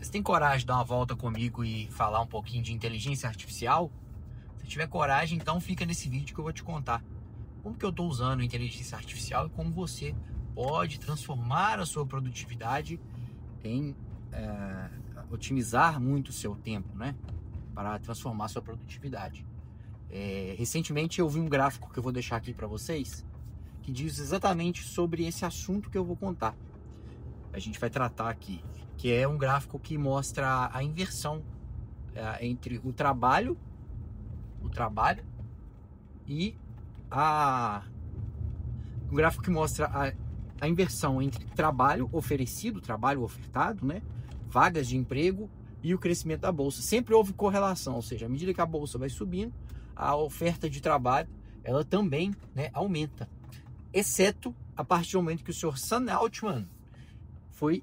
Vocês têm coragem de dar uma volta comigo e falar um pouquinho de inteligência artificial? Se tiver coragem, então fica nesse vídeo que eu vou te contar como que eu estou usando a inteligência artificial e como você pode transformar a sua produtividade em otimizar muito o seu tempo, né? Para transformar a sua produtividade. Recentemente eu vi um gráfico que eu vou deixar aqui para vocês que diz exatamente sobre esse assunto que eu vou contar. A gente vai tratar aqui, que é um gráfico que mostra a inversão entre o trabalho e um gráfico que mostra a inversão entre trabalho oferecido, trabalho ofertado, né? Vagas de emprego e o crescimento da bolsa. Sempre houve correlação, ou seja, à medida que a bolsa vai subindo, a oferta de trabalho ela também, né, aumenta, exceto a partir do momento que o senhor Sam Altman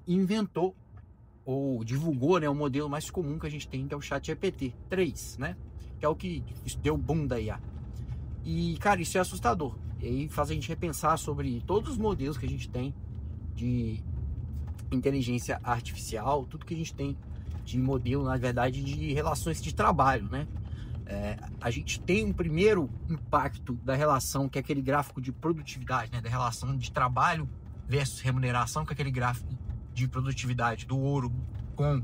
inventou ou divulgou, né, o modelo mais comum que a gente tem, que é o ChatGPT 3, né, que é o que deu boom da IA. E, cara, isso é assustador. E aí faz a gente repensar sobre todos os modelos que a gente tem de inteligência artificial, tudo que a gente tem de modelo, na verdade, de relações de trabalho, né? A gente tem um primeiro impacto da relação, que é aquele gráfico de produtividade, né? Da relação de trabalho versus remuneração, que é aquele gráfico de produtividade do ouro com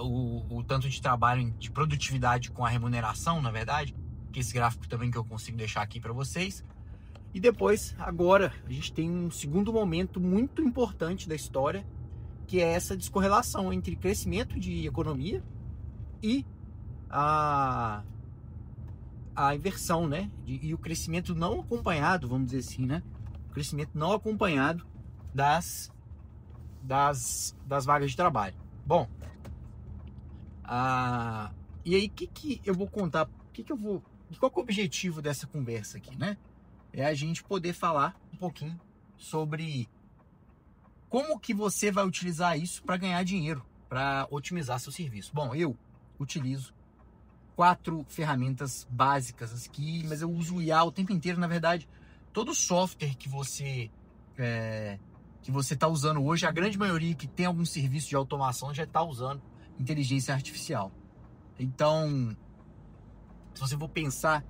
o tanto de trabalho de produtividade com a remuneração, na verdade, que esse gráfico também que eu consigo deixar aqui para vocês. E depois, agora, a gente tem um segundo momento muito importante da história, que é essa descorrelação entre crescimento de economia e a inversão, né? E o crescimento não acompanhado, vamos dizer assim, né? O crescimento não acompanhado das vagas de trabalho. Bom, e aí, o que eu vou contar? Qual que é o objetivo dessa conversa aqui, né? É a gente poder falar um pouquinho sobre como que você vai utilizar isso para ganhar dinheiro, para otimizar seu serviço. Bom, eu utilizo 4 ferramentas básicas aqui, mas eu uso o IA o tempo inteiro. Na verdade, todo software que você está usando hoje, a grande maioria que tem algum serviço de automação já está usando inteligência artificial. Então, se você for pensar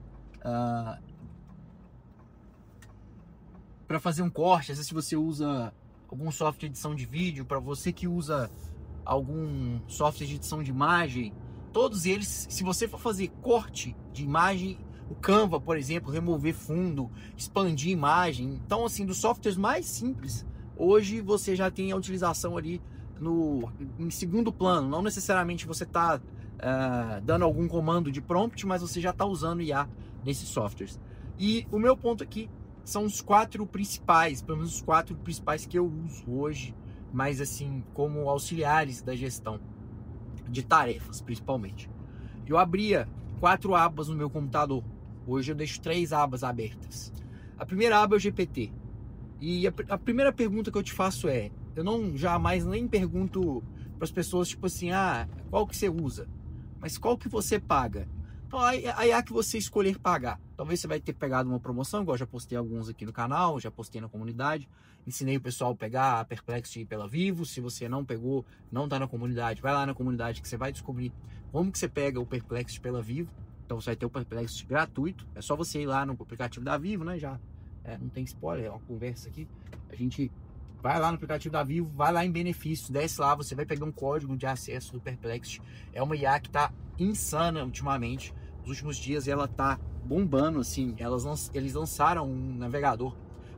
para fazer um corte, às vezes se você usa algum software de edição de vídeo, para você que usa algum software de edição de imagem, todos eles, se você for fazer corte de imagem, o Canva, por exemplo, remover fundo, expandir imagem, então assim, dos softwares mais simples, hoje você já tem a utilização ali em segundo plano. Não necessariamente você está dando algum comando de prompt, mas você já está usando IA nesses softwares. E o meu ponto aqui são os 4 principais, pelo menos os 4 principais que eu uso hoje, mas assim, como auxiliares da gestão de tarefas, principalmente. Eu abria 4 abas no meu computador. Hoje eu deixo 3 abas abertas. A primeira aba é o GPT. E a primeira pergunta que eu te faço é, eu não jamais nem pergunto para as pessoas, tipo assim, qual que você usa? Mas qual que você paga? Então, aí há que você escolher pagar. Talvez você vai ter pegado uma promoção, igual eu já postei alguns aqui no canal, já postei na comunidade. Ensinei o pessoal a pegar a Perplexity pela Vivo. Se você não pegou, não está na comunidade, vai lá na comunidade que você vai descobrir como que você pega o Perplexity pela Vivo. Então você vai ter o Perplexity gratuito. É só você ir lá no aplicativo da Vivo, né? Não tem spoiler, é uma conversa aqui. A gente vai lá no aplicativo da Vivo, vai lá em benefícios, desce lá, você vai pegar um código de acesso do Perplexity. É uma IA que está insana ultimamente. Nos últimos dias ela tá bombando, assim. Eles lançaram um navegador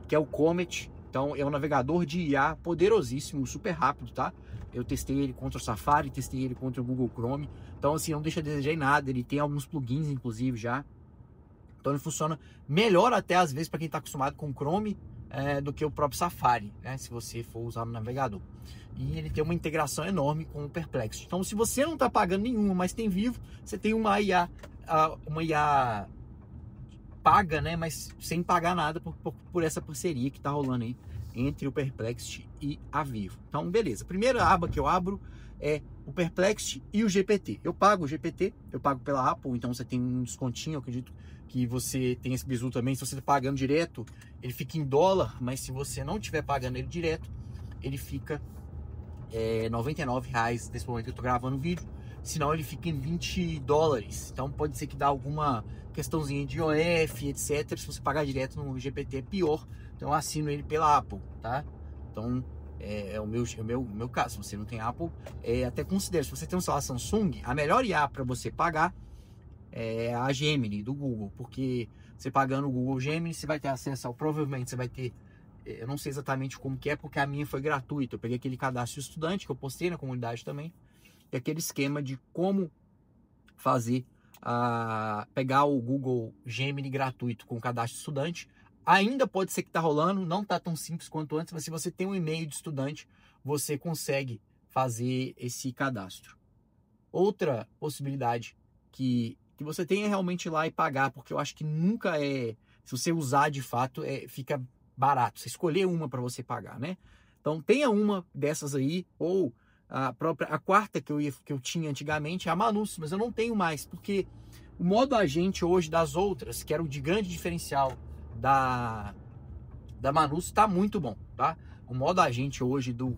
que é o Comet. Então é um navegador de IA poderosíssimo, super rápido, tá? Eu testei ele contra o Safari, testei ele contra o Google Chrome. Então assim, não deixa a desejar em nada. Ele tem alguns plugins, inclusive, já. Então ele funciona melhor até às vezes para quem está acostumado com o Chrome do que o próprio Safari, né? Se você for usar no navegador. E ele tem uma integração enorme com o Perplexity. Então se você não está pagando nenhuma, mas tem Vivo, você tem uma IA paga, né? Mas sem pagar nada por essa parceria que está rolando aí entre o Perplexity e a Vivo. Então beleza, a primeira aba que eu abro é o Perplexity e o GPT. Eu pago o GPT, eu pago pela Apple, então você tem um descontinho, eu acredito que você tem esse bizu também. Se você está pagando direto, ele fica em dólar, mas se você não estiver pagando ele direto, ele fica R$99 nesse momento que eu tô gravando o vídeo, senão ele fica em $20. Então pode ser que dá alguma questãozinha de OF, etc. Se você pagar direto no GPT é pior. Então eu assino ele pela Apple, tá? Então é o meu caso. Se você não tem Apple, até considero, se você tem um celular Samsung, a melhor IA para você pagar é a Gemini do Google, porque você pagando o Google Gemini, você vai ter acesso provavelmente você vai ter, eu não sei exatamente como que é, porque a minha foi gratuita. Eu peguei aquele cadastro de estudante que eu postei na comunidade também, e aquele esquema de como fazer, pegar o Google Gemini gratuito com o cadastro de estudante. Ainda pode ser que tá rolando, não tá tão simples quanto antes, mas se você tem um e-mail de estudante, você consegue fazer esse cadastro. Outra possibilidade que você tenha realmente ir lá e pagar, porque eu acho que nunca se você usar de fato, fica barato. Você escolher uma para você pagar, né? Então tenha uma dessas aí, ou a quarta que eu tinha antigamente é a Manus, mas eu não tenho mais, porque o modo agente hoje das outras, que era o de grande diferencial da Manus, está muito bom, tá? O modo agente hoje do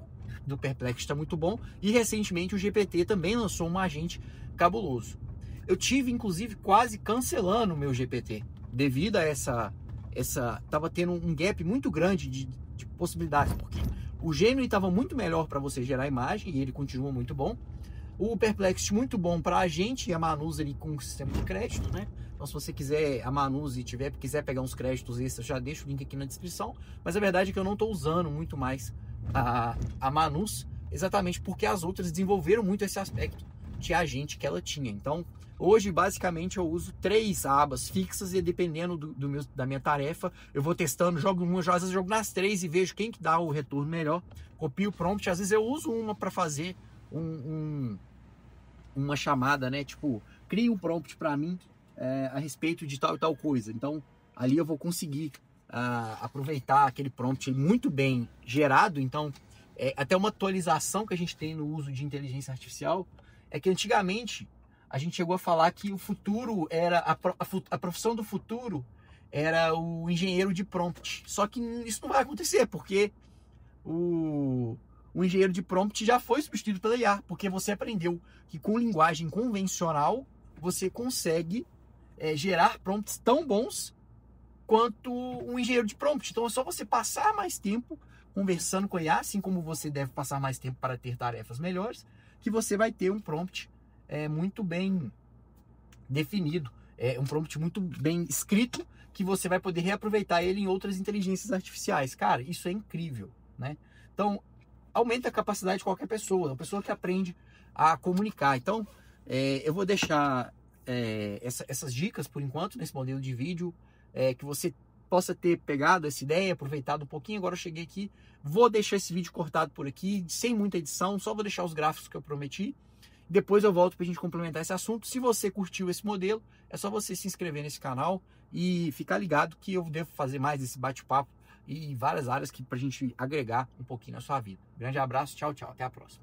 Perplexity está muito bom, e recentemente o GPT também lançou um agente cabuloso. Eu tive, inclusive, quase cancelando o meu GPT, devido a tava tendo um gap muito grande de possibilidades, porque o Gemini estava muito melhor para você gerar imagem, e ele continua muito bom. O Perplexity muito bom para a gente, e a Manus ali com o sistema de crédito, né? Então, se você quiser a Manus e quiser pegar uns créditos extras, já deixo o link aqui na descrição. Mas a verdade é que eu não estou usando muito mais a Manus, exatamente porque as outras desenvolveram muito esse aspecto de agente que ela tinha. Então, hoje, basicamente, eu uso 3 abas fixas, e dependendo da minha tarefa, eu vou testando, jogo uma, às vezes jogo nas 3 e vejo quem que dá o retorno melhor. Copio o prompt, às vezes eu uso uma para fazer uma chamada, né? Tipo, cria um prompt para mim a respeito de tal e tal coisa. Então, ali eu vou conseguir aproveitar aquele prompt muito bem gerado. Então, até uma atualização que a gente tem no uso de inteligência artificial é que antigamente a gente chegou a falar que o futuro era a profissão do futuro era o engenheiro de prompt. Só que isso não vai acontecer, porque o engenheiro de prompt já foi substituído pela IA, porque você aprendeu que com linguagem convencional você consegue gerar prompts tão bons quanto um engenheiro de prompt. Então é só você passar mais tempo conversando com a IA, assim como você deve passar mais tempo para ter tarefas melhores, que você vai ter um prompt muito bem definido, um prompt muito bem escrito, que você vai poder reaproveitar ele em outras inteligências artificiais. Cara, isso é incrível, né? Então, aumenta a capacidade de qualquer pessoa, uma pessoa que aprende a comunicar. Então, eu vou deixar essas dicas por enquanto nesse modelo de vídeo, que você possa ter pegado essa ideia, aproveitado um pouquinho. Agora eu cheguei aqui, vou deixar esse vídeo cortado por aqui, sem muita edição, só vou deixar os gráficos que eu prometi. Depois eu volto para a gente complementar esse assunto. Se você curtiu esse modelo, é só você se inscrever nesse canal e ficar ligado que eu devo fazer mais esse bate-papo e várias áreas para a gente agregar um pouquinho na sua vida. Grande abraço, tchau, tchau, até a próxima.